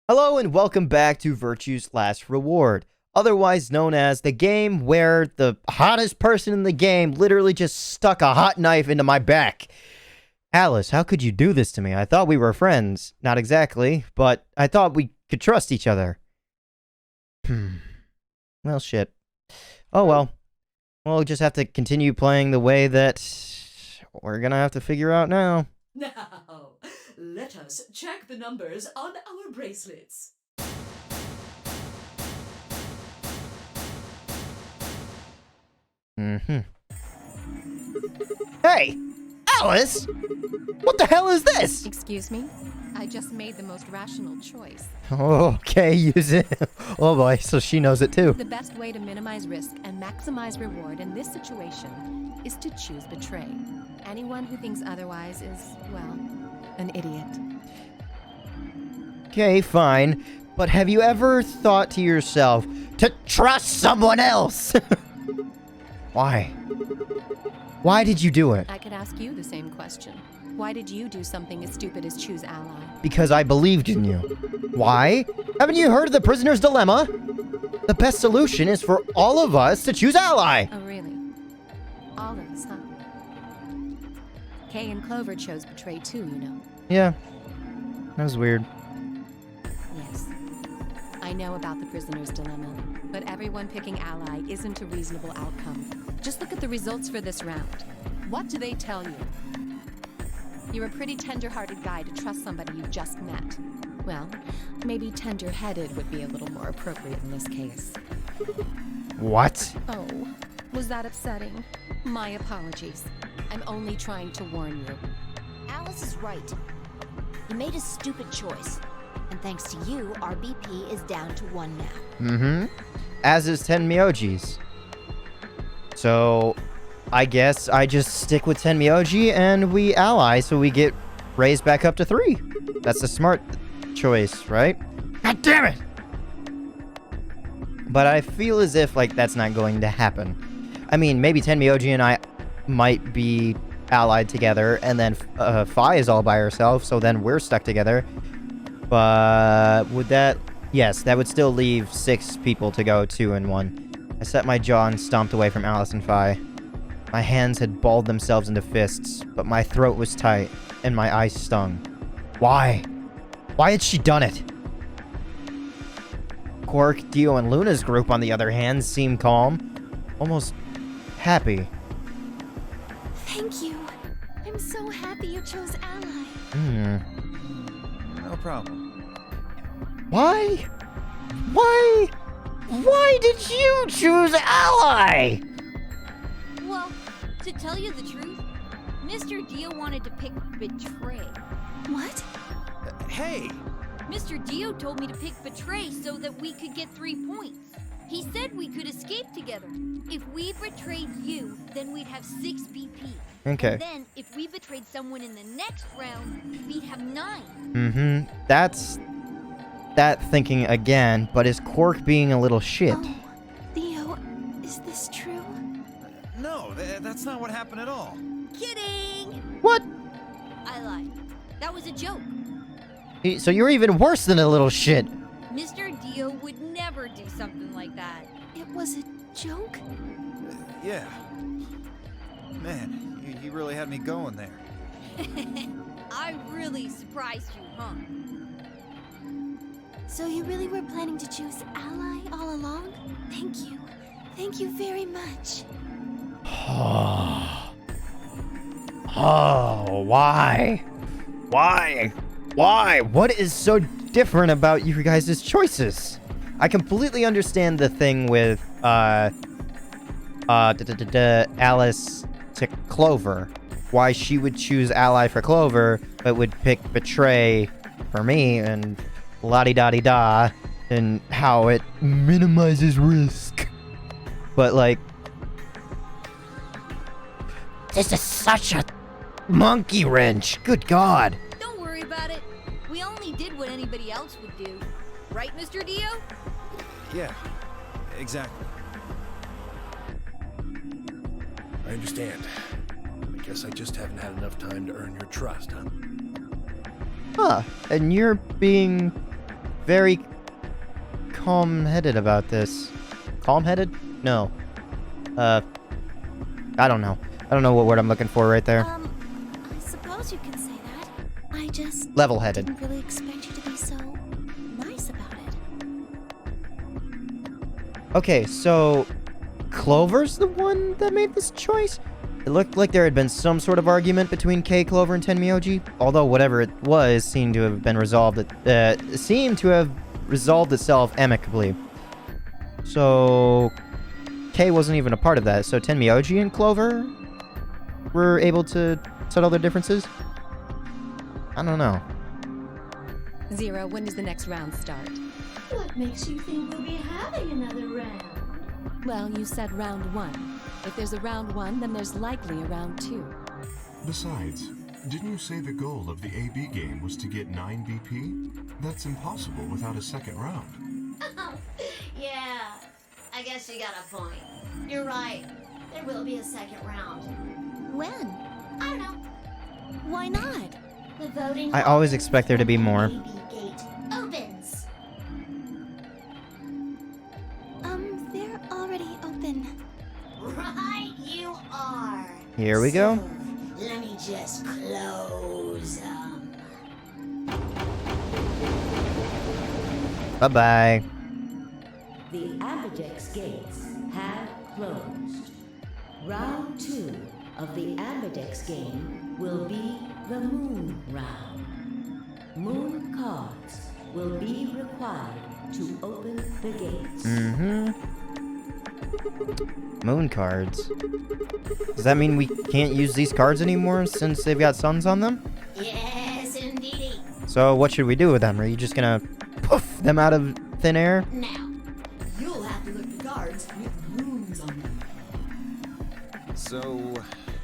Hello and welcome back to Virtue's Last Reward, otherwise known as the game where the hottest person in the game literally just stuck a hot knife into my back. Alice, how could you do this to me? I thought we were friends. Not exactly, but I thought we could trust each other. Well, shit. Oh well. We'll just have to continue playing the way that we're gonna have to figure out now. Now, let us check the numbers on our bracelets. Hey! Alice! What the hell is this? Excuse me? I just made the most rational choice. Okay, use it. Oh boy, so she knows it too. The best way to minimize risk and maximize reward in this situation is to choose betray. Anyone who thinks otherwise is, well, an idiot. Okay, fine. But have you ever thought to yourself to trust someone else? Why? Why did you do it? I could ask you the same question. Why did you do something as stupid as choose ally? Because I believed in you. Why? Haven't you heard of the prisoner's dilemma? The best solution is for all of us to choose ally. Oh, really? All of us, huh? Kay and Clover chose betray too, you know. Yeah. That was weird. Yes. I know about the prisoner's dilemma, but everyone picking ally isn't a reasonable outcome. Just look at the results for this round. What do they tell you? You're a pretty tender-hearted guy to trust somebody you just met. Well, maybe tender-headed would be a little more appropriate in this case. What? Oh, was that upsetting? My apologies. I'm only trying to warn you. Alice is right. You made a stupid choice. And thanks to you, our BP is down to 1 now. As is 10 Myojis. So, I guess I just stick with 10 Myoji and we ally so we get raised back up to 3. That's a smart choice, right? God damn it! But I feel as if, like, that's not going to happen. I mean, maybe 10 Myoji and I might be allied together, and then Fi is all by herself, so then we're stuck together. But would that... Yes, that would still leave 6 people to go 2 and 1. I set my jaw and stomped away from Alice and Fi. My hands had balled themselves into fists, but my throat was tight, and my eyes stung. Why? Why had she done it? Quark, Dio, and Luna's group, on the other hand, seemed calm. Almost happy. Thank you. I'm so happy you chose ally. No problem. Why? Why did you choose ally? Well, to tell you the truth, Mr. Dio wanted to pick betray. What? Hey! Mr. Dio told me to pick betray so that we could get 3 points. He said we could escape together. If we betrayed you, then we'd have 6 BP. Okay. And then, if we betrayed someone in the next round, we'd have 9. That's... that thinking again, but is Quark being a little shit? Oh, Theo, is this true? No, that's not what happened at all. Kidding! What? I lied. That was a joke. So you're even worse than a little shit. Mr. Dio would never do something like that. It was a joke? Yeah. Man, you really had me going there. I really surprised you, huh? So you really were planning to choose ally all along? Thank you. Thank you very much. Oh, why? Why? What is so different about you guys' choices? I completely understand the thing with, Alice to Clover. Why she would choose ally for Clover, but would pick betray for me, and la-di-da-di-da, and how it minimizes risk. But, like... this is such a monkey wrench. Good God. Don't worry about it. We only did what anybody else would do. Right, Mr. Dio? Yeah, exactly. I understand. I guess I just haven't had enough time to earn your trust, huh? Huh, and you're being very calm-headed about this. Calm-headed? No. I don't know. I don't know what word I'm looking for right there. I suppose you could say that. I just Level-headed. didn't really expect you to be so nice about it. Okay, so Clover's the one that made this choice? It looked like there had been some sort of argument between K, Clover, and Tenmyoji, although whatever it was seemed to have been resolved. Seemed to have resolved itself amicably. So K wasn't even a part of that. So Tenmyoji and Clover were able to settle their differences. I don't know. Zero, when does the next round start? What makes you think we'll be having another round? Well, you said round 1. If there's a round 1, then there's likely a round 2. Besides, didn't you say the goal of the AB game was to get 9 BP? That's impossible without a second round. Yeah, I guess you got a point. You're right. There will be a second round. When? I don't know. Why not? The voting. I always expect there to be more. AB gate opens. They're already open. Right, you are. Here we go. So, let me just close them. Bye-bye. The Ambidex gates have closed. Round 2 of the Ambidex game will be the Moon round. Moon cards will be required to open the gates. Moon cards. Does that mean we can't use these cards anymore since they've got suns on them? Yes, indeedy. So what should we do with them? Are you just gonna poof them out of thin air? Now, You'll have to look the cards with moons on them. So,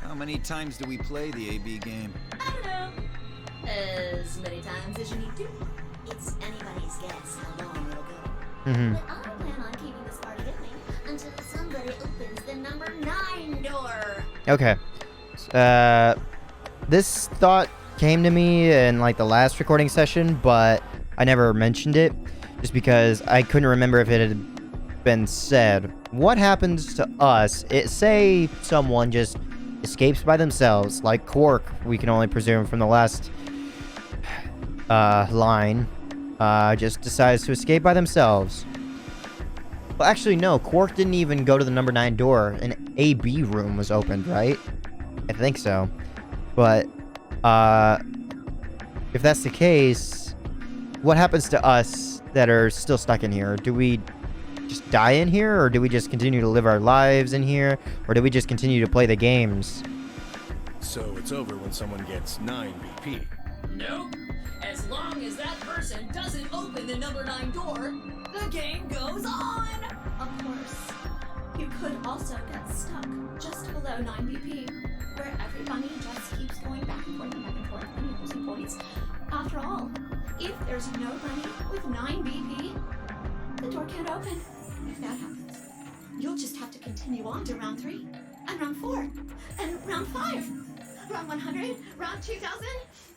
how many times do we play the AB game? I don't know. As many times as you need to. It's anybody's guess how long it'll go. But I plan on keeping this party going until somebody opens the number 9 door. Okay. This thought came to me in like the last recording session, but I never mentioned it just because I couldn't remember if it had been said. What happens to us? Say someone just escapes by themselves, like Quark, we can only presume from the last line, just decides to escape by themselves. Well, actually, no. Quark didn't even go to the number 9 door. An AB room was opened, right? I think so. But, if that's the case, what happens to us that are still stuck in here? Do we just die in here, or do we just continue to live our lives in here, or do we just continue to play the games? So it's over when someone gets 9 BP. Nope. As long as that person doesn't open the number 9 door, the game goes on. Of course, you could also get stuck just below 9 BP, where every bunny just keeps going back and forth and back and forth and losing points. After all, if there's no bunny with 9 BP, the door can't open. If that happens, you'll just have to continue on to round 3, and round 4, and round 5, round 100, round 2000.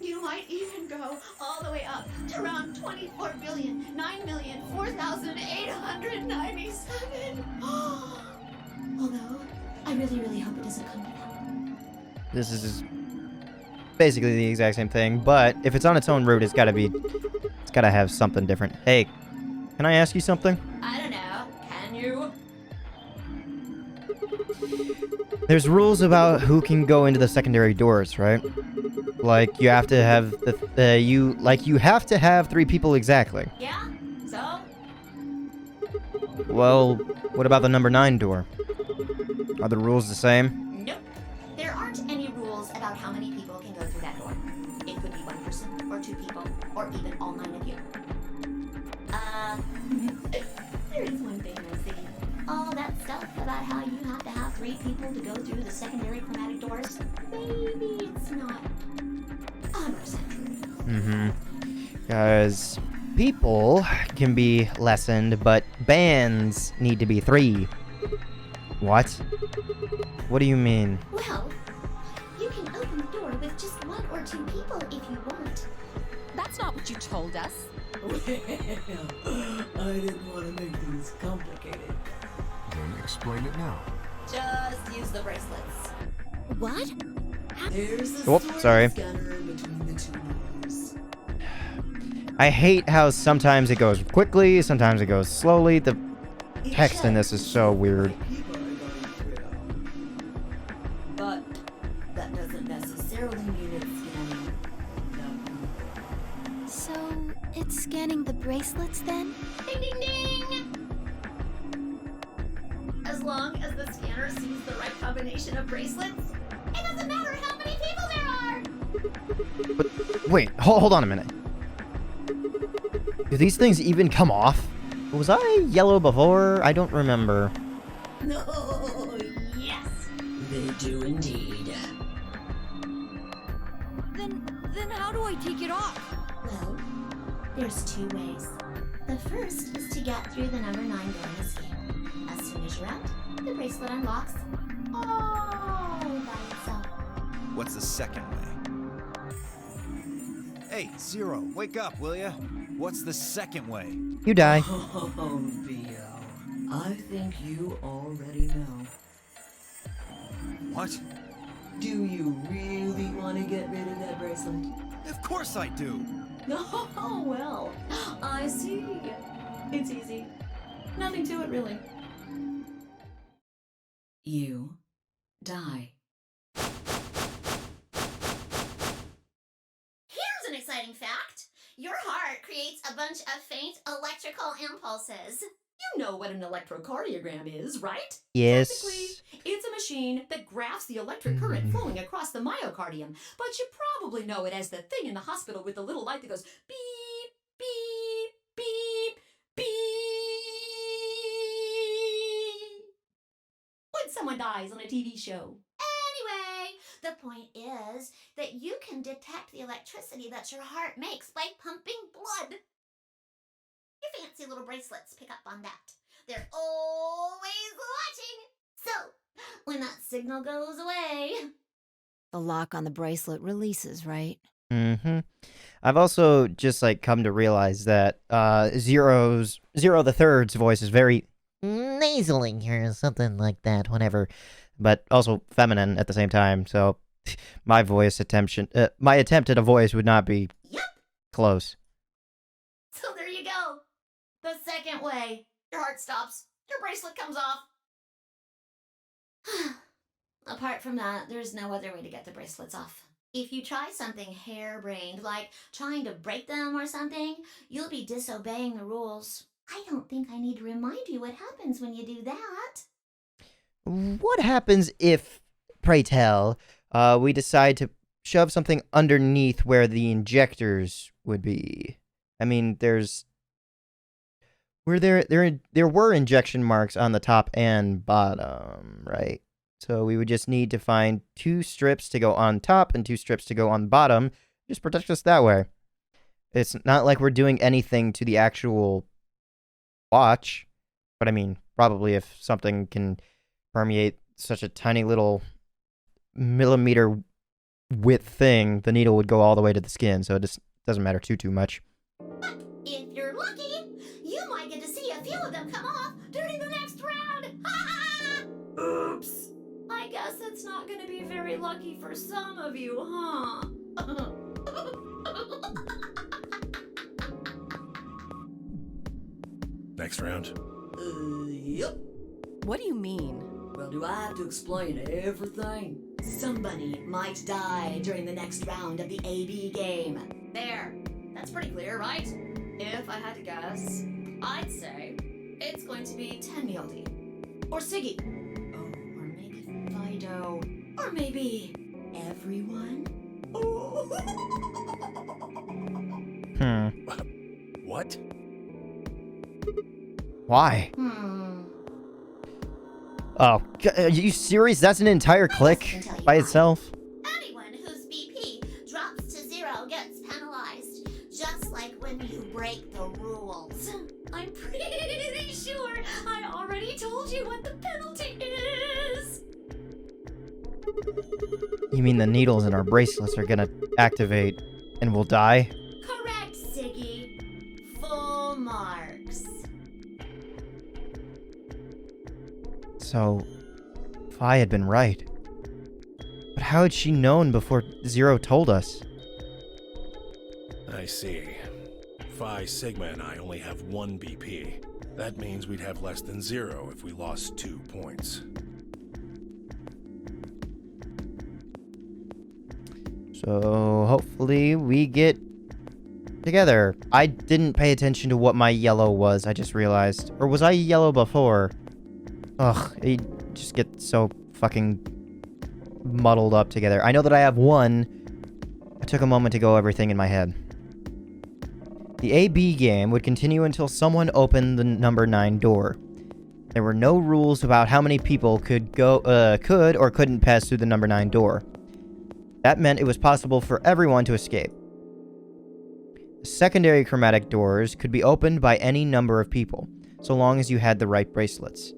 You might even go all the way up to round 24,009,004,897. Although, I really hope it doesn't come to that. This is basically the exact same thing, but if it's on its own route, it's gotta have something different. Hey, can I ask you something? I don't know. Can you? There's rules about who can go into the secondary doors, right? Like you have to have you have to have 3 people exactly. Yeah? So? Well, what about the number 9 door? Are the rules the same? Nope. There aren't any rules about how many people can go through that door. It could be 1 person, or 2 people, or even all 9 of you. There is one thing, Lucy. All that stuff about how you have to have 3 people to go through the secondary chromatic doors, maybe it's not 100% true. Because people can be lessened, but bands need to be 3. What? What do you mean? Well, you can open the door with just 1 or 2 people if you want. That's not what you told us. I didn't want to make things complicated. Then explain it now. Just use the bracelets. What? There's a Whoop, sort sorry. of scanner in between the two doors. I hate how sometimes it goes quickly, sometimes it goes slowly. The It text in this is checks so if the weird. right people are going through. But that doesn't necessarily mean it's scanning the people. So, it's scanning the bracelets then? Ding ding ding! As long as the scanner sees the right combination of bracelets, it doesn't matter how many people there are! But wait, hold on a minute. Do these things even come off? Was I yellow before? I don't remember. No, yes, they do indeed. Then how do I take it off? Well, there's two ways. The first is to get through the number 9 door in this game. As soon as you're out, the bracelet unlocks all by itself. What's the second way? Hey, Zero, wake up, will ya? What's the second way? You die. Oh, Bio, I think you already know. What? Do you really want to get rid of that bracelet? Of course I do. Oh, well, I see. It's easy. Nothing to it, really. You die. Here's an exciting fact. Your heart creates a bunch of faint electrical impulses. You know what an electrocardiogram is, right? Yes. Technically, it's a machine that graphs the electric current flowing across the myocardium, but you probably know it as the thing in the hospital with the little light that goes beep, beep, beep, beep. When someone dies on a TV show. Anyway, the point is that you can detect the electricity that your heart makes by pumping blood. Your fancy little bracelets pick up on that. They're always watching. So, when that signal goes away... The lock on the bracelet releases, right? Mm-hmm. I've also just, like, come to realize that Zero the Third's voice is very nasally or something like that, whenever, but also feminine at the same time, so my my attempt at a voice would not be Yep. close. So there you go. The second way. Your heart stops. Your bracelet comes off. Apart from that, there's no other way to get the bracelets off. If you try something harebrained, like trying to break them or something, you'll be disobeying the rules. I don't think I need to remind you what happens when you do that. What happens if, pray tell, we decide to shove something underneath where the injectors would be? I mean, there were injection marks on the top and bottom, right? So we would just need to find 2 strips to go on top and 2 strips to go on bottom. Just protect us that way. It's not like we're doing anything to the actual watch. But I mean, probably if something can permeate such a tiny little millimeter width thing, the needle would go all the way to the skin. So it just doesn't matter too much. But if you're lucky, you might get to see a few of them come off during the next round. Oops. I guess it's not going to be very lucky for some of you, huh? Next round. Yep. What do you mean? Well, do I have to explain everything? Somebody might die during the next round of the AB game. There. That's pretty clear, right? If I had to guess, I'd say it's going to be Tenmyaldi. Or Siggy. Oh, or maybe Fido. Or maybe everyone. Oh. What? Why? Oh, are you serious? That's an entire click by itself? Anyone whose BP drops to 0 gets penalized, just like when you break the rules. I'm pretty sure I already told you what the penalty is. You mean the needles in our bracelets are gonna activate and we'll die? Correct, Siggy. So, Phi had been right. But how had she known before Zero told us? I see. Phi, Sigma, and I only have 1 BP. That means we'd have less than 0 if we lost 2 points. So, hopefully we get together. I didn't pay attention to what my yellow was, I just realized. Or was I yellow before? Ugh, I just get so fucking muddled up together. I know that I have 1. I took a moment to go everything in my head. The AB game would continue until someone opened the number 9 door. There were no rules about how many people could or couldn't pass through the number 9 door. That meant it was possible for everyone to escape. Secondary chromatic doors could be opened by any number of people, so long as you had the right bracelets.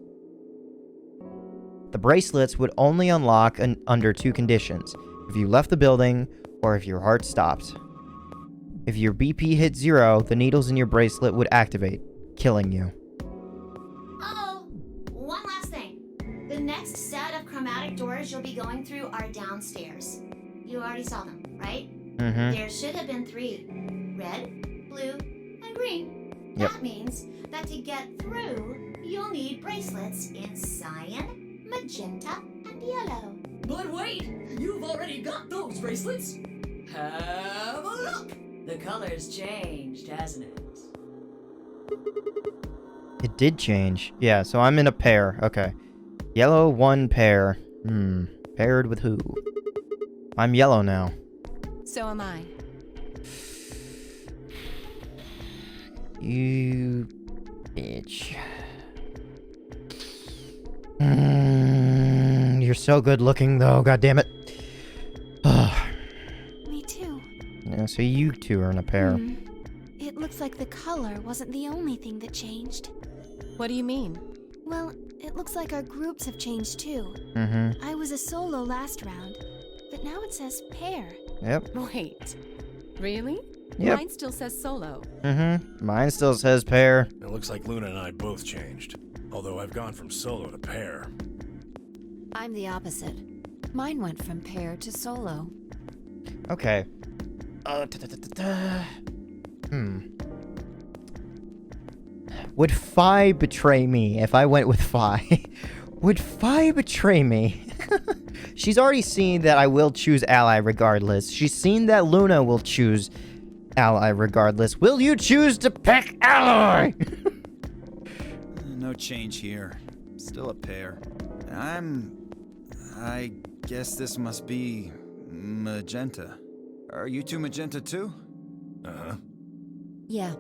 The bracelets would only unlock under 2 conditions: if you left the building, or if your heart stopped. If your BP hit 0, the needles in your bracelet would activate, killing you. Oh, one last thing. The next set of chromatic doors you'll be going through are downstairs. You already saw them, right? Mm-hmm. There should have been 3. Red, blue, and green. Yep. That means that to get through, you'll need bracelets in cyan, magenta, and yellow. But wait, you've already got those bracelets. Have a look. The color's changed, hasn't it? It did change. Yeah, so I'm in a pair. Okay. Yellow 1 pair. Paired with who? I'm yellow now. So am I. You bitch. You're so good looking though, god damn it. Me too. Yeah, so you two are in a pair. It looks like the color wasn't the only thing that changed. What do you mean? Well, it looks like our groups have changed too. Mm-hmm. I was a solo last round, but now it says pair. Yep. Wait. Really? Yep. Mine still says solo. Mm-hmm. Mine still says pair. It looks like Luna and I both changed. Although I've gone from solo to pair. I'm the opposite. Mine went from pair to solo. Okay. Would Phi betray me if I went with Phi? Would Phi betray me? She's already seen that I will choose ally regardless. She's seen that Luna will choose ally regardless. Will you choose to pick ally? No change here. Still a pair. I guess this must be magenta. Are you two magenta too? Uh-huh. Yeah.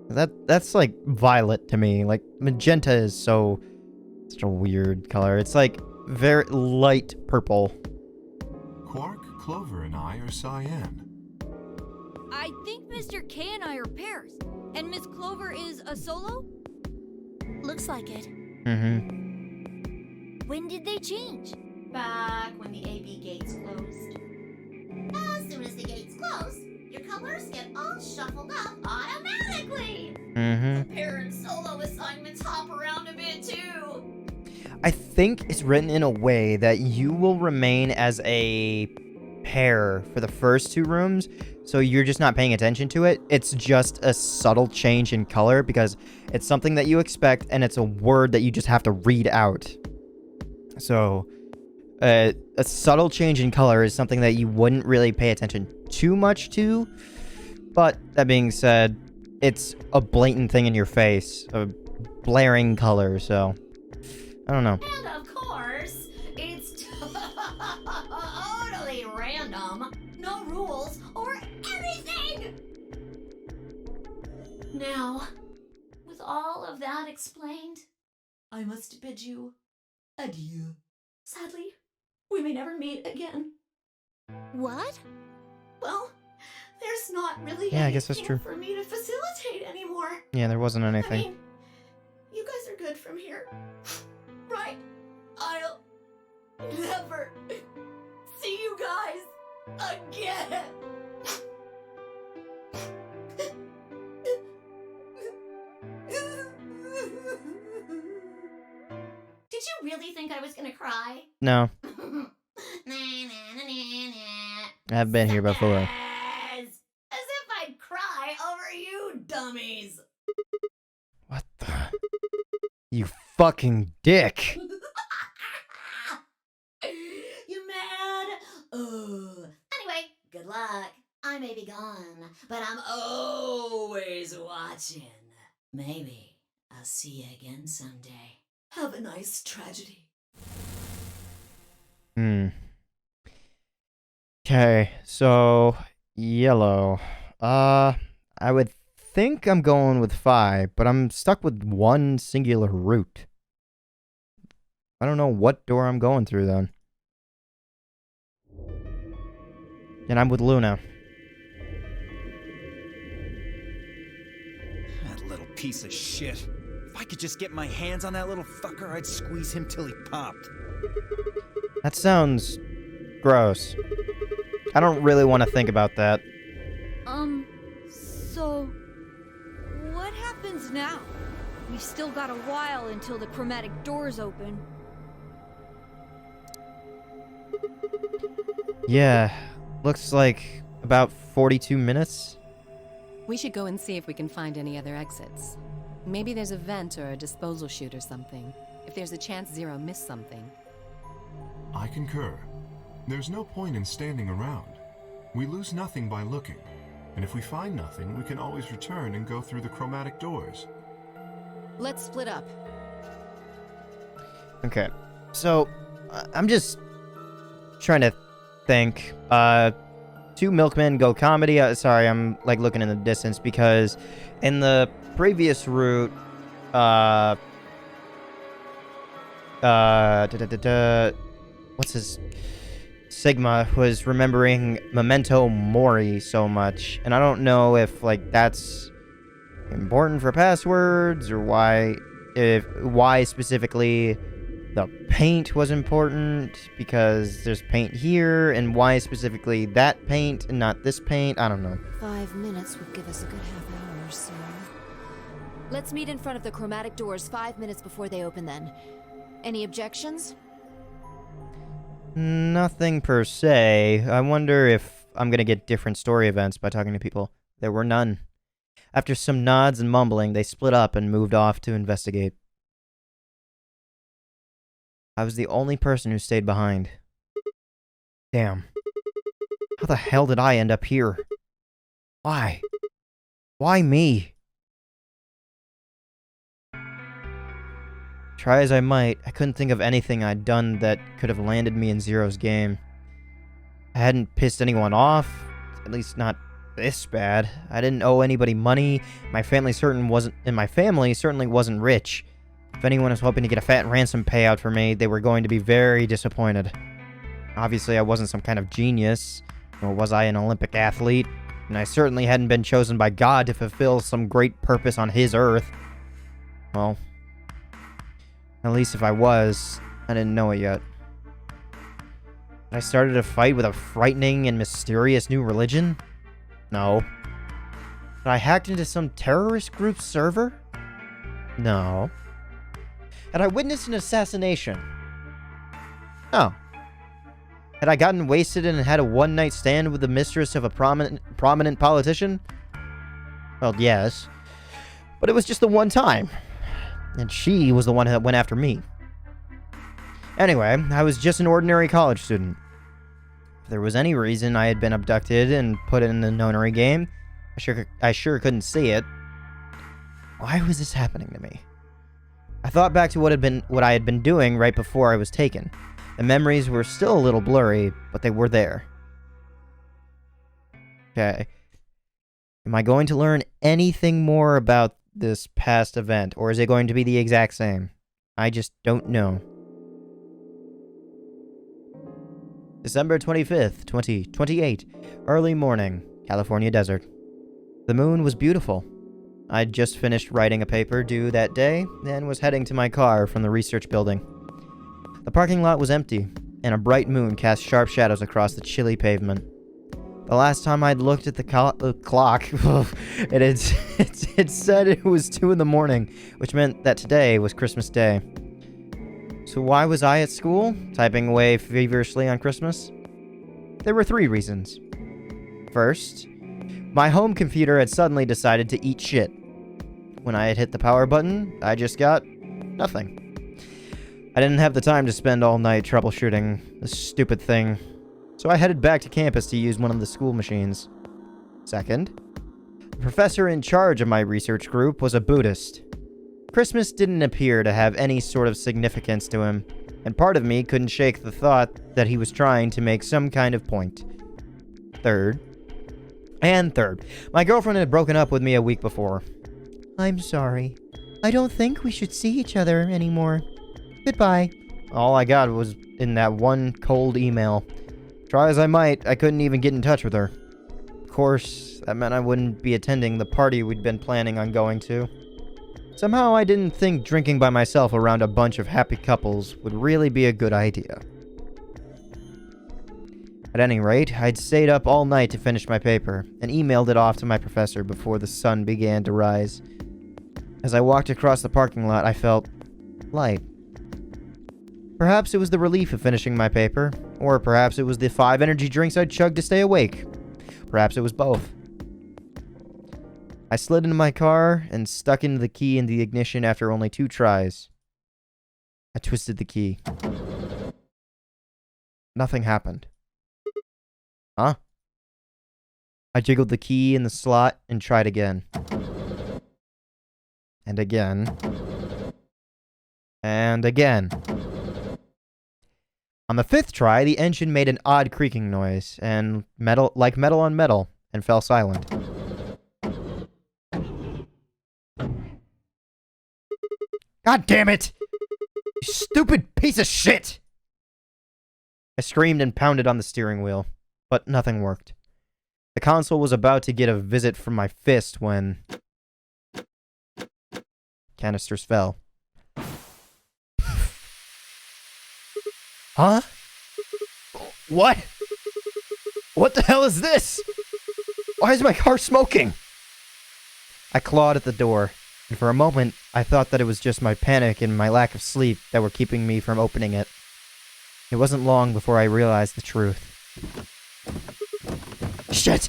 That's like violet to me. Like magenta is such a weird color. It's like very light purple. Quark, Clover, and I are cyan. I think Mr. K and I are pairs. And Miss Clover is a solo? Looks like it. Mm-hmm. When did they change? Back when the AB gates closed. As soon as the gates close, your colors get all shuffled up automatically. Mm-hmm. Pair and solo assignments hop around a bit too. I think it's written in a way that you will remain as a pair for the first 2 rooms, so you're just not paying attention to it. It's just a subtle change in color because it's something that you expect and it's a word that you just have to read out. So a subtle change in color is something that you wouldn't really pay attention too much to, but that being said, it's a blatant thing in your face, a blaring color, so I don't know. And of course, it's totally random. No rules or anything. Now, with all of that explained, I must bid you adieu. Sadly, we may never meet again. What? Well, there's not really Yeah, I guess that's anything true. for me to facilitate anymore. Yeah, there wasn't I anything. mean, you guys are good from here, right? I'll never see you guys again. Did you really think I was gonna cry? No, I've been here before. As if I'd cry over you dummies. What the? You fucking dick. You mad? Anyway, good luck. I may be gone, but I'm always watching. Maybe I'll see you again someday. Have a nice tragedy. Okay, so yellow. I would think I'm going with 5, but I'm stuck with one singular route. I don't know what door I'm going through then. And I'm with Luna. That little piece of shit. If I could just get my hands on that little fucker, I'd squeeze him till he popped. That sounds gross. I don't really want to think about that. So what happens now? We've still got a while until the chromatic doors open. Yeah, looks like about 42 minutes. We should go and see if we can find any other exits. Maybe there's a vent or a disposal chute or something. If there's a chance Zero missed something. I concur. There's no point in standing around. We lose nothing by looking. And if we find nothing, we can always return and go through the chromatic doors. Let's split up. Okay, so I'm just trying to think. 2 milkmen go comedy. Sorry, I'm like looking in the distance because in the previous route, what's his? Sigma was remembering Memento Mori so much, and I don't know if like that's important for passwords or why specifically the paint was important, because there's paint here, and why specifically that paint and not this paint. I don't know. 5 minutes would give us a good half hour or so. Let's meet in front of the chromatic doors 5 minutes before they open then. Any objections? Nothing per se. I wonder if I'm gonna get different story events by talking to people. There were none. After some nods and mumbling, they split up and moved off to investigate. I was the only person who stayed behind. Damn. How the hell did I end up here? Why? Why me? Try as I might, I couldn't think of anything I'd done that could have landed me in Zero's game. I hadn't pissed anyone off, at least not this bad. I didn't owe anybody money. My family certainly wasn't rich. If anyone was hoping to get a fat ransom payout for me, they were going to be very disappointed. Obviously, I wasn't some kind of genius, nor was I an Olympic athlete, and I certainly hadn't been chosen by God to fulfill some great purpose on his earth. Well, at least if I was, I didn't know it yet. I started a fight with a frightening and mysterious new religion? No. Had I hacked into some terrorist group's server? No. Had I witnessed an assassination? No. Had I gotten wasted and had a one-night stand with the mistress of a prominent politician? Well, yes. But it was just the one time. And she was the one that went after me. Anyway, I was just an ordinary college student. If there was any reason I had been abducted and put in the nonary game, I sure couldn't see it. Why was this happening to me? I thought back to what I had been doing right before I was taken. The memories were still a little blurry, but they were there. Okay. Am I going to learn anything more about this past event, or is it going to be the exact same? I just don't know. December 25th, 2028. Early morning, California desert. The moon was beautiful. I'd just finished writing a paper due that day and was heading to my car from the research building. The parking lot was empty, and a bright moon cast sharp shadows across the chilly pavement. The last time I'd looked at the clock, it said it was 2 in the morning, which meant that today was Christmas Day. So why was I at school, typing away feverishly on Christmas? There were 3 reasons. First, my home computer had suddenly decided to eat shit. When I had hit the power button, I just got nothing. I didn't have the time to spend all night troubleshooting this stupid thing, so I headed back to campus to use one of the school machines. Second, the professor in charge of my research group was a Buddhist. Christmas didn't appear to have any sort of significance to him, and part of me couldn't shake the thought that he was trying to make some kind of point. Third, my girlfriend had broken up with me a week before. I'm sorry. I don't think we should see each other anymore. Goodbye. All I got was in that one cold email. Try as I might, I couldn't even get in touch with her. Of course, that meant I wouldn't be attending the party we'd been planning on going to. Somehow I didn't think drinking by myself around a bunch of happy couples would really be a good idea. At any rate, I'd stayed up all night to finish my paper, and emailed it off to my professor before the sun began to rise. As I walked across the parking lot, I felt light. Perhaps it was the relief of finishing my paper, or perhaps it was the 5 energy drinks I'd chugged to stay awake. Perhaps it was both. I slid into my car and stuck in the key in the ignition after only 2 tries. I twisted the key. Nothing happened. Huh? I jiggled the key in the slot and tried again. And again. And again. On the 5th try, the engine made an odd creaking noise, and metal on metal, and fell silent. God damn it! You stupid piece of shit! I screamed and pounded on the steering wheel, but nothing worked. The console was about to get a visit from my fist when canisters fell. Huh? What? What the hell is this? Why is my car smoking? I clawed at the door, and for a moment, I thought that it was just my panic and my lack of sleep that were keeping me from opening it. It wasn't long before I realized the truth. Shit!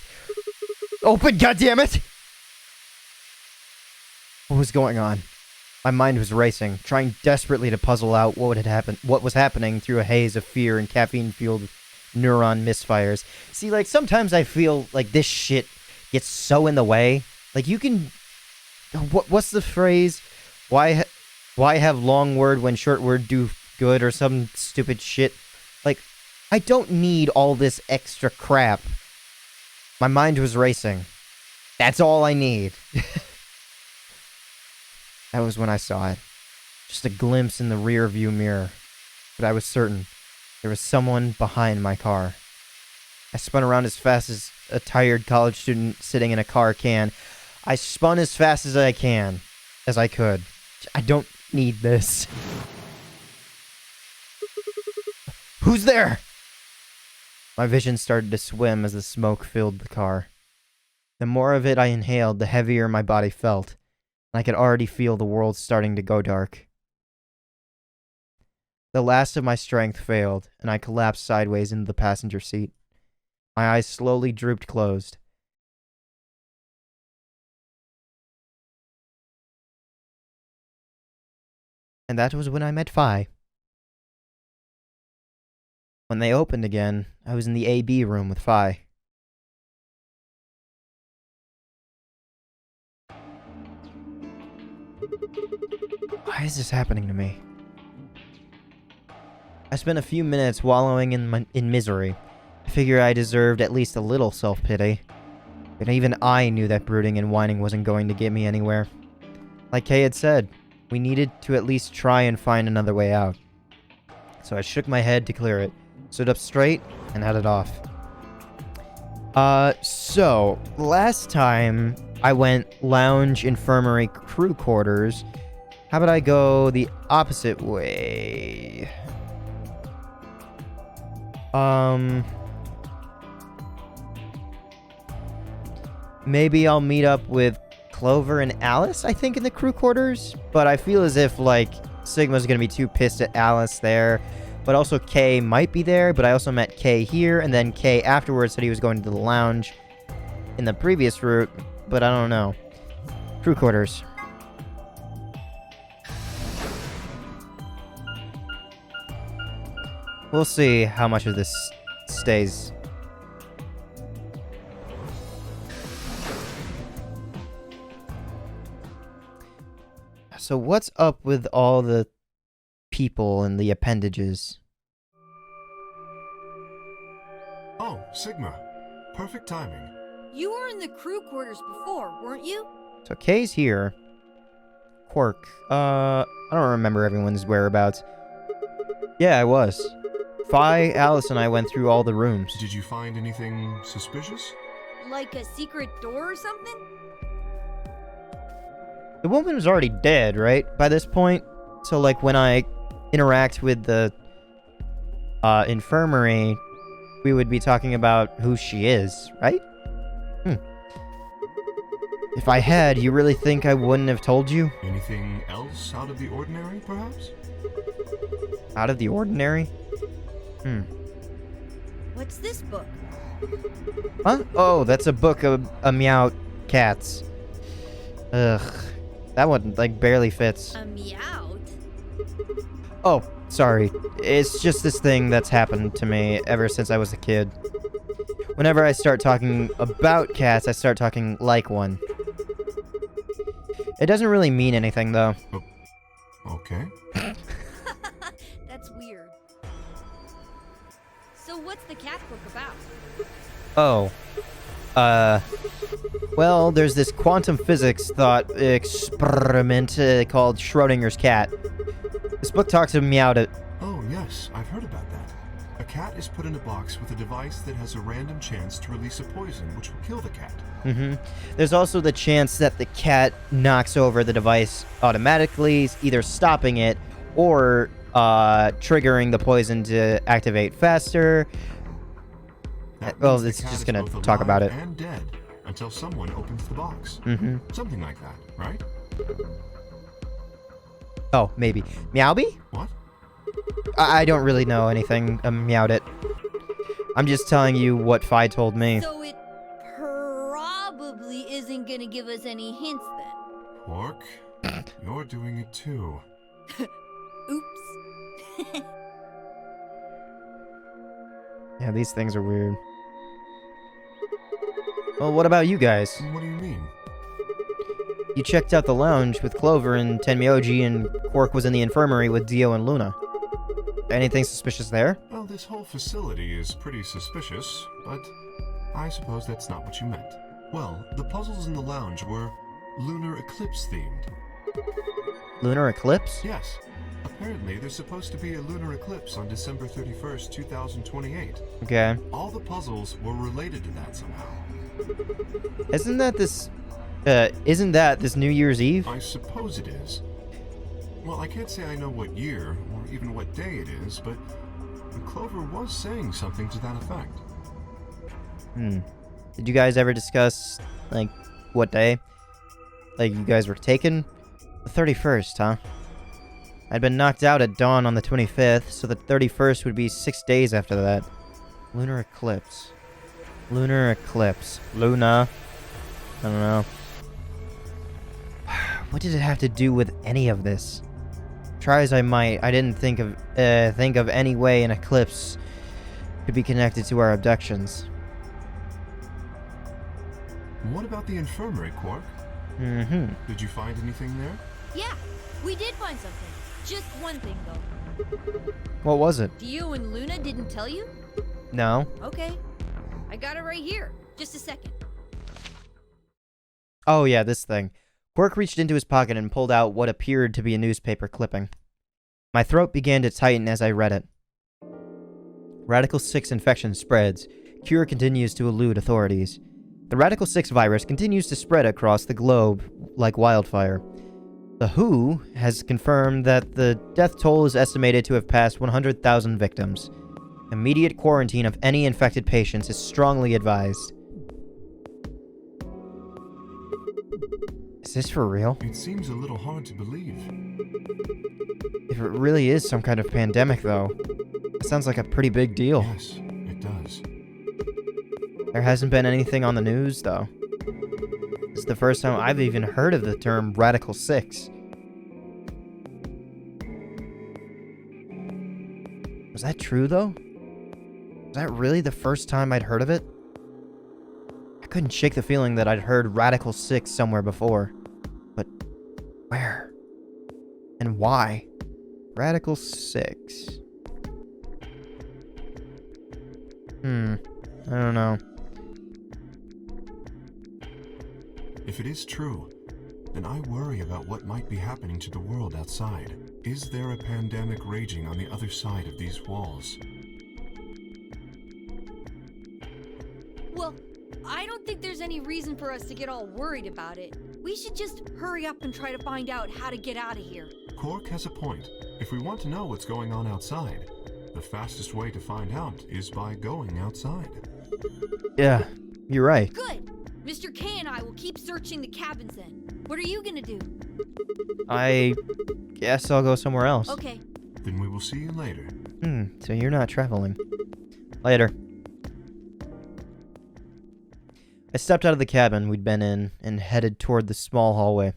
Open, goddammit! What was going on? My mind was racing, trying desperately to puzzle out what was happening through a haze of fear and caffeine-fueled neuron misfires. See, like, sometimes I feel like this shit gets so in the way. Like, you can... What's the phrase? Why have long word when short word do good, or some stupid shit? Like, I don't need all this extra crap. My mind was racing. That's all I need. That was when I saw it. Just a glimpse in the rear view mirror. But I was certain there was someone behind my car. I spun around as fast as a tired college student sitting in a car can. I spun as fast as I could. I don't need this. Who's there? My vision started to swim as the smoke filled the car. The more of it I inhaled, the heavier my body felt. I could already feel the world starting to go dark. The last of my strength failed, and I collapsed sideways into the passenger seat. My eyes slowly drooped closed. And that was when I met Phi. When they opened again, I was in the AB room with Phi. Why is this happening to me? I spent a few minutes wallowing in misery. I figured I deserved at least a little self-pity. But even I knew that brooding and whining wasn't going to get me anywhere. Like Kay had said, we needed to at least try and find another way out. So I shook my head to clear it, stood up straight, and headed off. So, last time I went lounge, infirmary, crew quarters. How about I go the opposite way? Maybe I'll meet up with Clover and Alice, I think, in the crew quarters. But I feel as if, like, Sigma's gonna be too pissed at Alice there. But also Kay might be there, but I also met Kay here, and then Kay afterwards said he was going to the lounge in the previous route, but I don't know. Crew quarters. We'll see how much of this stays. So what's up with all the people and the appendages? Oh, Sigma. Perfect timing. You were in the crew quarters before, weren't you? So Kay's here. Quark. I don't remember everyone's whereabouts. Yeah, I was. Phi, Alice, and I went through all the rooms. Did you find anything suspicious? Like a secret door or something? The woman was already dead, right? By this point? So, like, when I interact with the infirmary, we would be talking about who she is, right? If I had, you really think I wouldn't have told you? Anything else out of the ordinary, perhaps? Out of the ordinary? What's this book? Huh? Oh, that's a book of meow cats. Ugh. That one, like, barely fits. A meowth? Oh, sorry. It's just this thing that's happened to me ever since I was a kid. Whenever I start talking about cats, I start talking like one. It doesn't really mean anything, though. Okay. That's weird. So what's the cat book about? Oh. Well, there's this quantum physics thought experiment called Schrodinger's cat. This book talks of meow to... Oh, yes, I've heard about that. A cat is put in a box with a device that has a random chance to release a poison which will kill the cat. There's also the chance that the cat knocks over the device automatically, either stopping it or triggering the poison to activate faster. Well, it's just gonna talk about it. And dead until someone opens the box. Something like that, right? Oh, maybe. Meowby? What? I don't really know anything. Meowed it. I'm just telling you what Phi told me. So it probably isn't gonna give us any hints then. Quark, you're doing it too. Oops. Yeah, these things are weird. Well, what about you guys? What do you mean? You checked out the lounge with Clover and Tenmyoji, and Quark was in the infirmary with Dio and Luna. Anything suspicious there? Well, this whole facility is pretty suspicious, but I suppose that's not what you meant. Well, the puzzles in the lounge were lunar eclipse themed. Lunar eclipse? Yes. Apparently, there's supposed to be a lunar eclipse on December 31st, 2028. Okay. All the puzzles were related to that somehow. Isn't that this New Year's Eve? I suppose it is. Well, I can't say I know what year, or even what day it is, but Clover was saying something to that effect. Did you guys ever discuss, like, what day? Like, you guys were taken? The 31st, huh? I'd been knocked out at dawn on the 25th, so the 31st would be 6 days after that. Lunar eclipse. Lunar eclipse. Luna. I don't know. What did it have to do with any of this? Try as I might, I didn't think of any way an eclipse could be connected to our abductions. What about the infirmary, Quark? Did you find anything there? Yeah, we did find something. Just one thing, though. What was it? Dio and Luna didn't tell you? No. Okay. I got it right here. Just a second. Oh yeah, this thing. Quark reached into his pocket and pulled out what appeared to be a newspaper clipping. My throat began to tighten as I read it. Radical 6 infection spreads. Cure continues to elude authorities. The Radical 6 virus continues to spread across the globe like wildfire. The WHO has confirmed that the death toll is estimated to have passed 100,000 victims. Immediate quarantine of any infected patients is strongly advised. Is this for real? It seems a little hard to believe. If it really is some kind of pandemic, though, it sounds like a pretty big deal. Yes, it does. There hasn't been anything on the news, though. This is the first time I've even heard of the term Radical 6. Was that true, though? Was that really the first time I'd heard of it? I couldn't shake the feeling that I'd heard Radical 6 somewhere before. But where? And why? Radical 6. I don't know. If it is true, then I worry about what might be happening to the world outside. Is there a pandemic raging on the other side of these walls? Well, I don't think there's any reason for us to get all worried about it. We should just hurry up and try to find out how to get out of here. Cork has a point. If we want to know what's going on outside, the fastest way to find out is by going outside. Yeah, you're right. Good! Mr. K and I will keep searching the cabins then. What are you gonna do? I guess I'll go somewhere else. Okay. Then we will see you later. So you're not traveling. Later. I stepped out of the cabin we'd been in and headed toward the small hallway.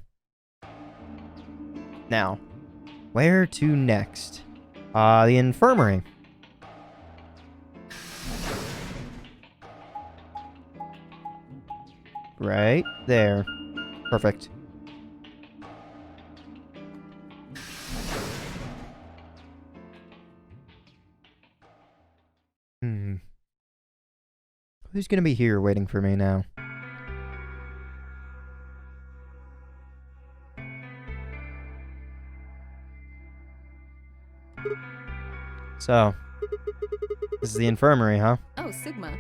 Now, where to next? The infirmary. Right there. Perfect. Who's gonna be here waiting for me now? So, this is the infirmary, huh? Oh, Sigma.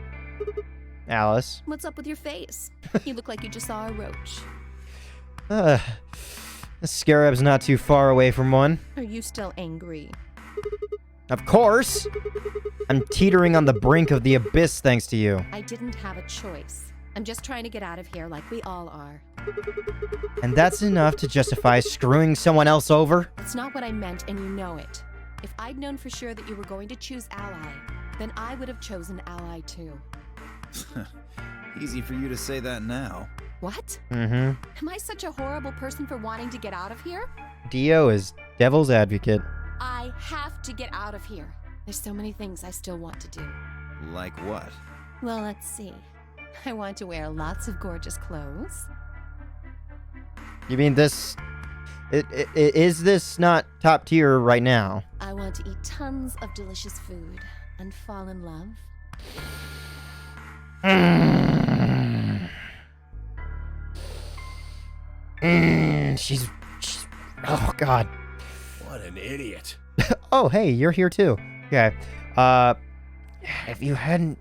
Alice. What's up with your face? You look like you just saw a roach. The scarab's not too far away from one. Are you still angry? Of course! I'm teetering on the brink of the abyss thanks to you. I didn't have a choice. I'm just trying to get out of here like we all are. And that's enough to justify screwing someone else over? It's not what I meant, and you know it. If I'd known for sure that you were going to choose Ally, then I would have chosen Ally too. Easy for you to say that now. What? Mm-hmm. Am I such a horrible person for wanting to get out of here? Dio is devil's advocate. I have to get out of here. There's so many things I still want to do. Like what? Well, let's see. I want to wear lots of gorgeous clothes. You mean this... Is this not top tier right now? I want to eat tons of delicious food and fall in love. She's... Oh, God. What an idiot. Oh, hey, you're here too. Okay. If you hadn't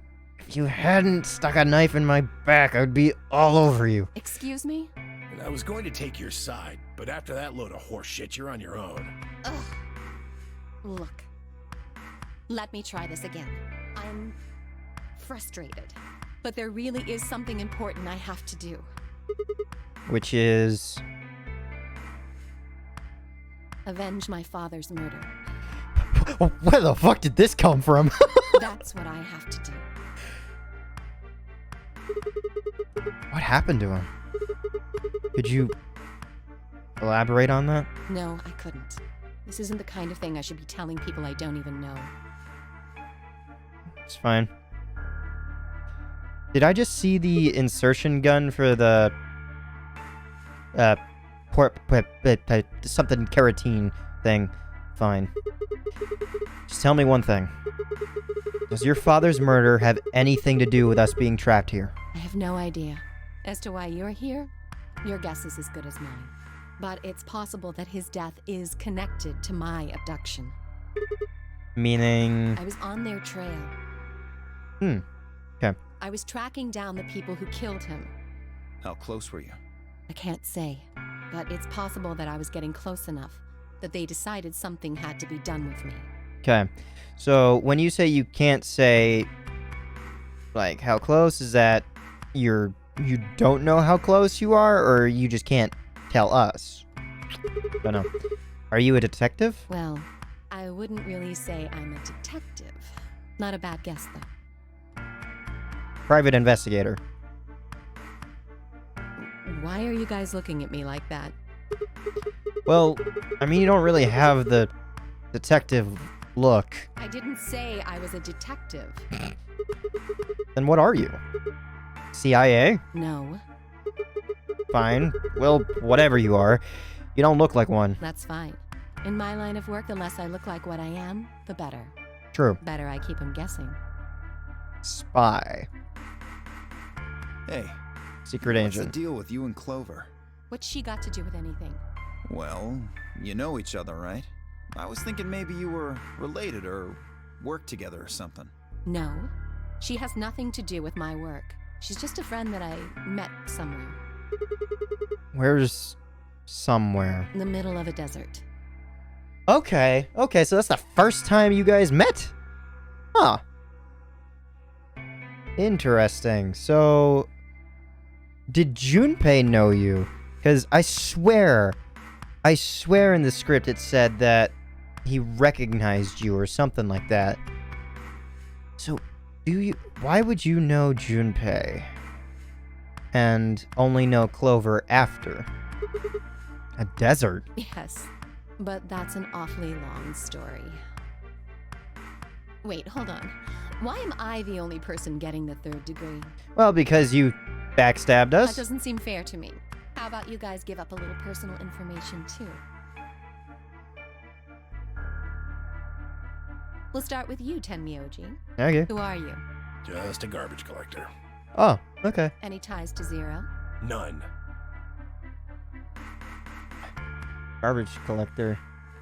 stuck a knife in my back, I would be all over you. Excuse me? And I was going to take your side, but after that load of horse shit, you're on your own. Ugh. Look. Let me try this again. I'm frustrated, but there really is something important I have to do. Which is... Avenge my father's murder. Where the fuck did this come from? That's what I have to do. What happened to him? Could you elaborate on that? No, I couldn't. This isn't the kind of thing I should be telling people I don't even know. It's fine. Did I just see the insertion gun for the something carotene thing? Fine. Just tell me one thing. Does your father's murder have anything to do with us being trapped here? I have no idea. As to why you're here, your guess is as good as mine. But it's possible that his death is connected to my abduction. Meaning... I was on their trail. Okay. I was tracking down the people who killed him. How close were you? I can't say, but it's possible that I was getting close enough that they decided something had to be done with me. Okay. So, when you say you can't say, like, how close, is that you don't know how close you are, or you just can't tell us. Don't know. Are you a detective? Well, I wouldn't really say I'm a detective. Not a bad guess, though. Private investigator. Why are you guys looking at me like that? Well, I mean, you don't really have the detective look. I didn't say I was a detective. Then what are you? CIA? No, Fine. Well, whatever you are, you don't look like one. that's fine. In my line of work, the less I look like what I am, the better. True. Better I keep him guessing. Spy. Hey, Secret what's the agent. deal with you and Clover? What's she got to do with anything? Well, you know each other, right? I was thinking maybe you were related or worked together or something. No, she has nothing to do with my work. She's just a friend that I met somewhere. Where's somewhere? In the middle of a desert. Okay, so that's the first time you guys met? Huh. Interesting. So, did Junpei know you? Because I swear in the script it said that he recognized you or something like that. So, why would you know Junpei? And only know Clover after? A desert? Yes, but that's an awfully long story. Wait, hold on. Why am I the only person getting the 3rd degree? Well, because you backstabbed That us. doesn't seem fair to me. How about you guys give up a little personal information, too? We'll start with you, Tenmyoji. Okay. Who are you? Just a garbage collector. Oh, okay. Any ties to Zero? None. Garbage collector.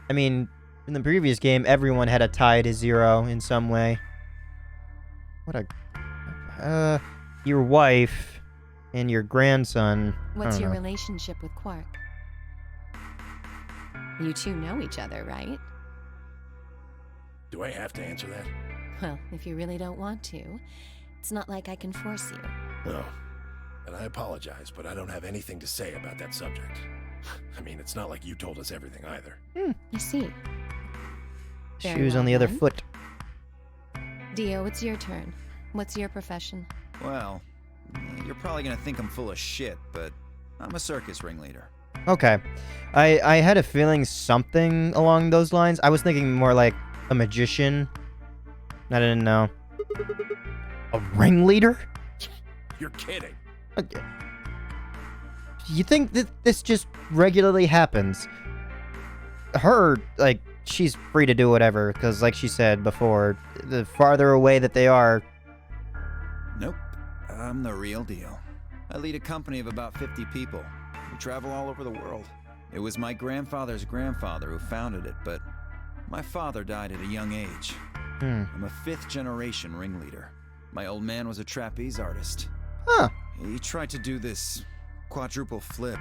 I mean, in the previous game, everyone had a tie to Zero in some way. What a... your wife and your grandson. I What's don't your know. relationship with Quark? You two know each other, right? Do I have to answer that? Well, if you really don't want to, it's not like I can force you. No. And I apologize, but I don't have anything to say about that subject. I mean, it's not like you told us everything either. I see. Very Shoes well on the other then. foot. Dio, it's your turn. What's your profession? Well, you're probably gonna think I'm full of shit, but I'm a circus ringleader. Okay. I had a feeling something along those lines. I was thinking more like a magician. I didn't know. A ringleader? You're kidding. You think that this just regularly happens? Her, like, she's free to do whatever, because like she said before, the farther away that they are... Nope, I'm the real deal. I lead a company of about 50 people. We travel all over the world. It was my grandfather's grandfather who founded it, but my father died at a young age. I'm a 5th generation ringleader. My old man was a trapeze artist. Huh. He tried to do this quadruple flip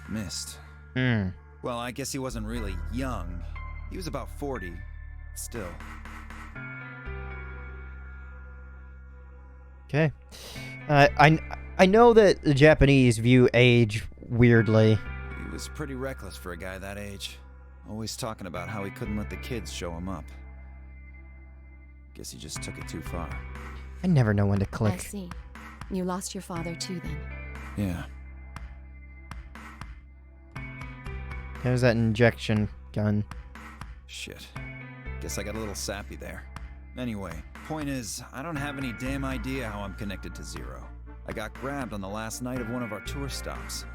and missed. Well, I guess he wasn't really young. He was about 40. Still. Okay. I know that the Japanese view age weirdly. He was pretty reckless for a guy that age. Always talking about how he couldn't let the kids show him up. Guess he just took it too far. I never know when to I click. see. You lost your father too, then. Yeah. There's that injection gun. Shit. Guess I got a little sappy there. Anyway, point is, I don't have any damn idea how I'm connected to Zero. I got grabbed on the last night of one of our tour stops.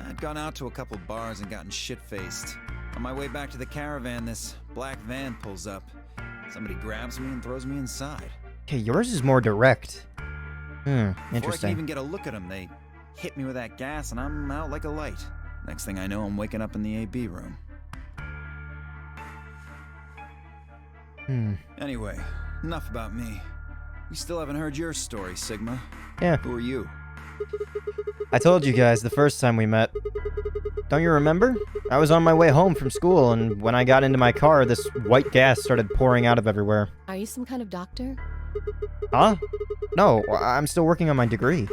I'd gone out to a couple bars and gotten shit-faced. On my way back to the caravan, this black van pulls up. Somebody grabs me and throws me inside. Okay, yours is more direct. Before I can Interesting. even get a look at them, they hit me with that gas and I'm out like a light. Next thing I know, I'm waking up in the AB room. Anyway, enough about me. We still haven't heard your story, Sigma. Yeah. Who are you? I told you guys the first time we met. Don't you remember? I was on my way home from school, and when I got into my car, this white gas started pouring out of everywhere. Are you some kind of doctor? Huh? No, I'm still working on my degree.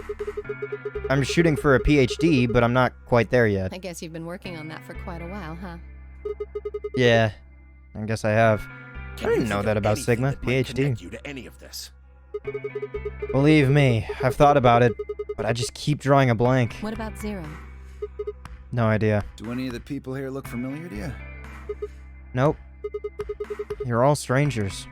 I'm shooting for a PhD, but I'm not quite there yet. I guess you've been working on that for quite a while, huh? Yeah, I guess I have. I Can you didn't know think that of about anything Sigma, that might connect PhD. you to any of this? Believe me, I've thought about it, but I just keep drawing a blank. What about Zero? No idea. Do any of the people here look familiar to you? Nope. You're all strangers.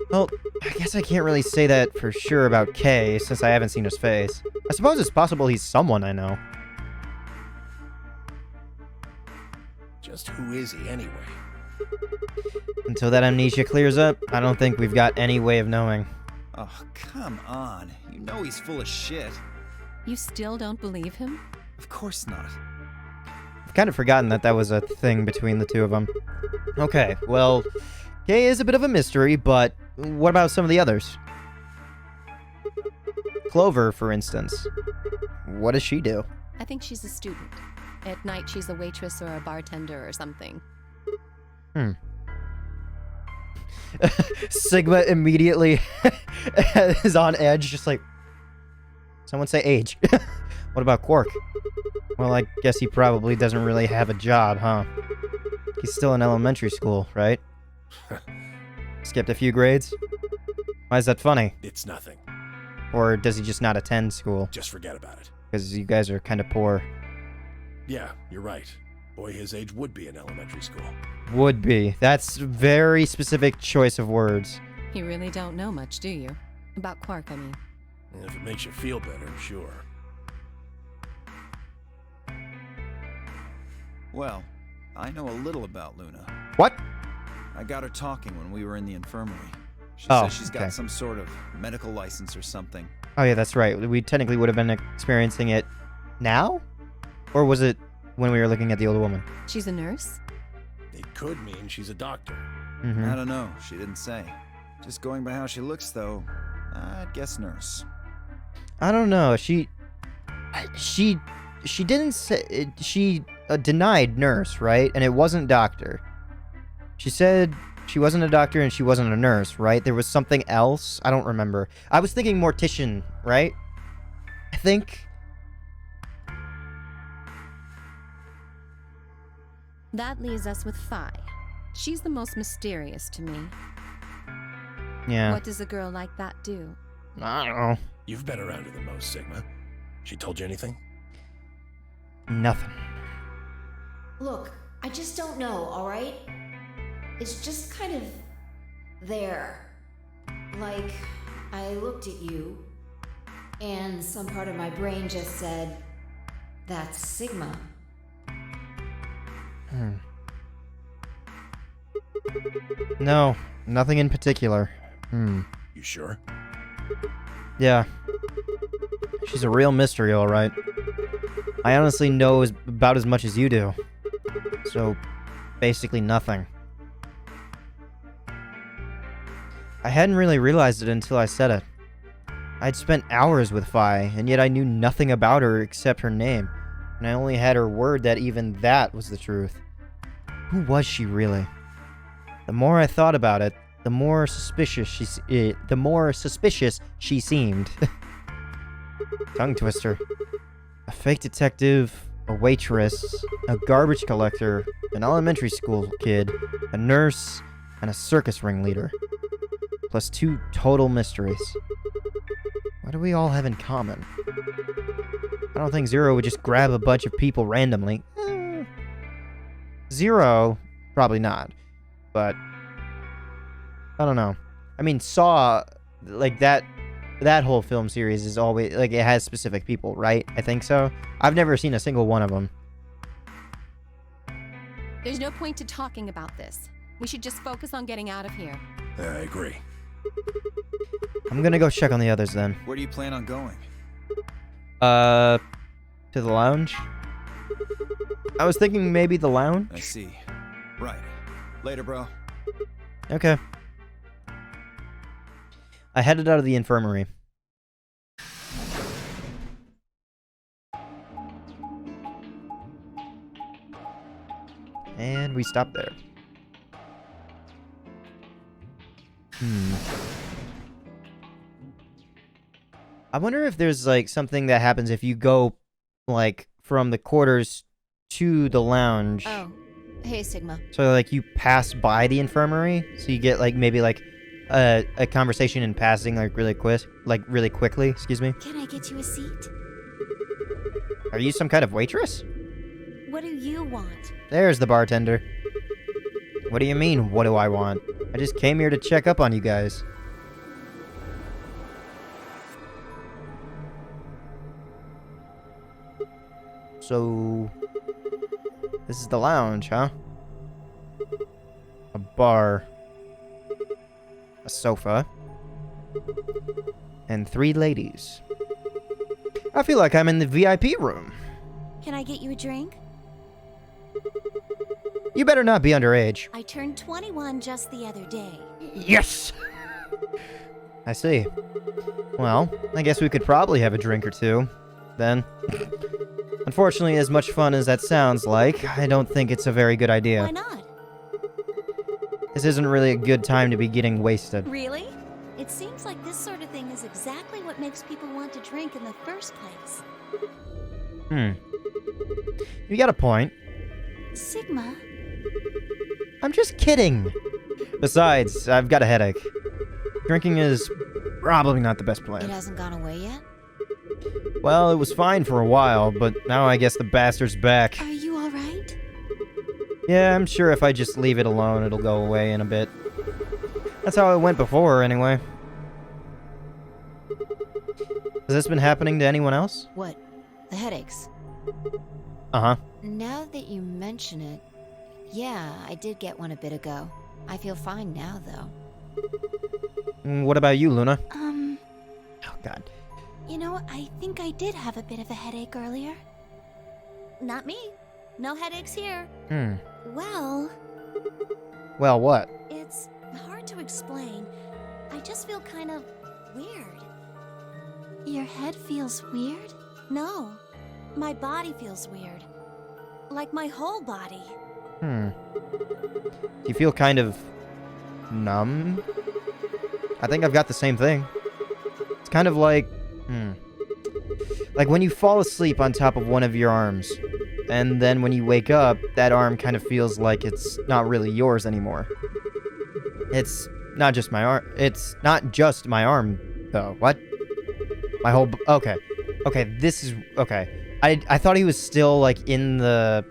Well, I guess I can't really say that for sure about Kay, since I haven't seen his face. I suppose it's possible he's someone I know. Just who is he anyway? Until that amnesia clears up, I don't think we've got any way of knowing. Oh, come on. You know he's full of shit. You still don't believe him? Of course not. I've kind of forgotten that that was a thing between the two of them. Okay, well, Kay is a bit of a mystery, but what about some of the others? Clover, for instance. What does she do? I think she's a student. At night, she's a waitress or a bartender or something. Sigma immediately is on edge, just like... Someone say age. What about Quark? Well, I guess he probably doesn't really have a job, huh? He's still in elementary school, right? Skipped a few grades? Why is that funny? It's nothing. Or does he just not attend school? Just forget about it. Because you guys are kind of poor. Yeah, you're right. Boy his age would be in elementary school. Would be. That's a very specific choice of words. You really don't know much, do you? About Quark, I mean. If it makes you feel better, sure. Well, I know a little about Luna. What? I got her talking when we were in the infirmary. She Oh, says she's got okay. some sort of medical license or something. Oh yeah, that's right. We technically would have been experiencing it now? Or was it when we were looking at the old woman? She's a nurse? It could mean she's a doctor. I don't know. She didn't say. Just going by how she looks, though, I'd guess nurse. I don't know. She didn't say... She denied nurse, right? And it wasn't doctor. She said she wasn't a doctor and she wasn't a nurse, right? There was something else. I don't remember. I was thinking mortician, right? I think... That leaves us with Phi. She's the most mysterious to me. Yeah. What does a girl like that do? I don't know. You've been around her the most, Sigma. She told you anything? Nothing. Look, I just don't know, alright? It's just kind of there. Like, I looked at you, and some part of my brain just said, that's Sigma. No, nothing in particular. You sure? Yeah. She's a real mystery, alright. I honestly know about as much as you do. So, basically nothing. I hadn't really realized it until I said it. I'd spent hours with Phi, and yet I knew nothing about her except her name. And I only had her word that even that was the truth. Who was she really? The more I thought about it, the more suspicious she seemed. Tongue twister. A fake detective, a waitress, a garbage collector, an elementary school kid, a nurse, and a circus ringleader. Plus 2 total mysteries. What do we all have in common? I don't think Zero would just grab a bunch of people randomly. Zero, probably not. But I don't know. I mean, Saw, like that whole film series is always like it has specific people, right? I think so. I've never seen a single one of them. There's no point to talking about this. We should just focus on getting out of here. I agree. I'm gonna go check on the others then. Where do you plan on going? To the lounge? I was thinking maybe the lounge? I see. Right. Later, bro. Okay. I headed out of the infirmary. And we stopped there. I wonder if there's, like, something that happens if you go, like, from the quarters to the lounge. Oh, hey, Sigma. So, like, you pass by the infirmary, so you get, like, maybe, like, a conversation in passing, like, really quickly, excuse me. Can I get you a seat? Are you some kind of waitress? What do you want? There's the bartender. What do you mean, what do I want? I just came here to check up on you guys. So, this is the lounge, huh? A bar. A sofa. And 3 ladies. I feel like I'm in the VIP room. Can I get you a drink? You better not be underage. I turned 21 just the other day. Yes! I see. Well, I guess we could probably have a drink or two, then. Unfortunately, as much fun as that sounds like, I don't think it's a very good idea. Why not? This isn't really a good time to be getting wasted. Really? It seems like this sort of thing is exactly what makes people want to drink in the first place. You got a point. Sigma? I'm just kidding. Besides, I've got a headache. Drinking is probably not the best It plan. hasn't gone away yet? Well, it was fine for a while, but now I guess the bastard's back. Are you alright? Yeah, I'm sure if I just leave it alone, it'll go away in a bit. That's how it went before, anyway. Has this been happening to anyone else? What? The headaches? Uh-huh. Now that you mention it, yeah, I did get one a bit ago. I feel fine now, though. What about you, Luna? Oh, God. You know, I think I did have a bit of a headache earlier. Not me. No headaches here. Well, Well, what? it's hard to explain. I just feel kind of weird. Your head feels weird? No. My body feels weird. Like my whole body. Do you feel kind of numb? I think I've got the same thing. It's kind of like, like when you fall asleep on top of one of your arms, and then when you wake up, that arm kind of feels like it's not really yours anymore. It's not just my arm. It's not just my arm, though. What? My whole... Okay. Okay, this is... Okay. I thought he was still, like, in the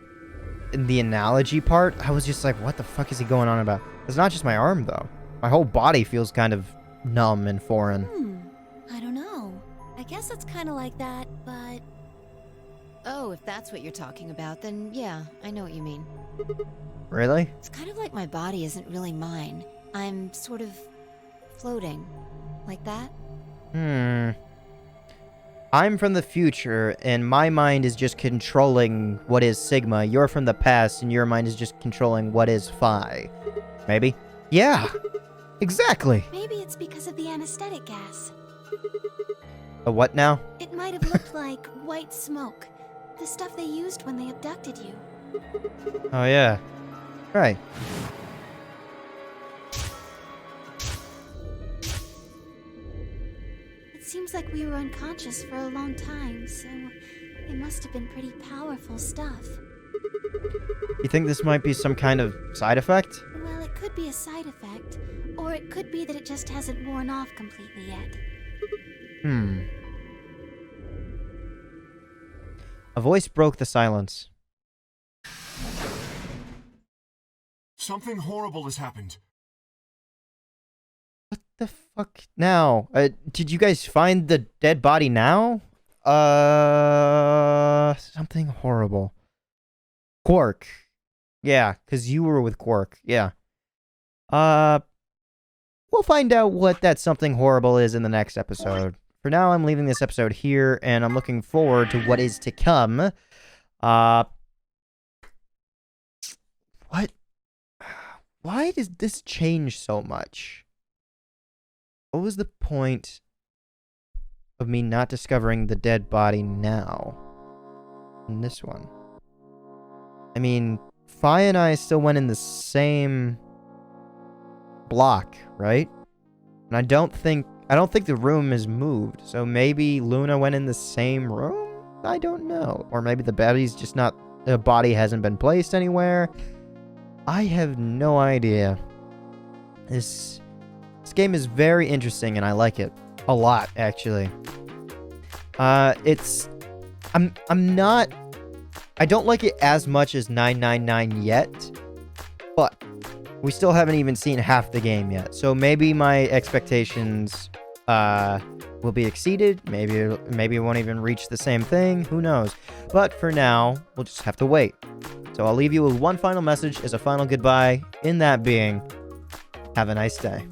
analogy part. I was just like, what the fuck is he going on about? It's not just my arm, though. My whole body feels kind of numb and foreign. I don't know. I guess it's kind of like that, but... Oh, if that's what you're talking about, then yeah, I know what you mean. Really? It's kind of like my body isn't really mine. I'm sort of floating. Like that? I'm from the future, and my mind is just controlling what is Sigma. You're from the past, and your mind is just controlling what is Phi. Maybe? Yeah! Exactly! Maybe it's because of the anesthetic gas. A what now? It might have looked like white smoke. The stuff they used when they abducted you. Oh, yeah. Right. It seems like we were unconscious for a long time, so it must have been pretty powerful stuff. You think this might be some kind of side effect? Well, it could be a side effect, or it could be that it just hasn't worn off completely yet. A voice broke the silence. Something horrible has happened. What the fuck now? Did you guys find the dead body now? Something horrible. Quark. Yeah, because you were with Quark. Yeah. We'll find out what that something horrible is in the next episode. For now, I'm leaving this episode here, and I'm looking forward to what is to come. What? Why does this change so much? What was the point of me not discovering the dead body now? In this one. I mean, Phi and I still went in the same block, right? And I don't think I don't think the room is moved, so maybe Luna went in the same room? I don't know. Or maybe the body's just not... The body hasn't been placed anywhere. I have no idea. This game is very interesting, and I like it a lot, actually. I'm not... I don't like it as much as 999 yet, but we still haven't even seen half the game yet. So maybe my expectations will be exceeded. Maybe it won't even reach the same thing. Who knows? But for now, we'll just have to wait. So I'll leave you with one final message as a final goodbye. In that being, have a nice day.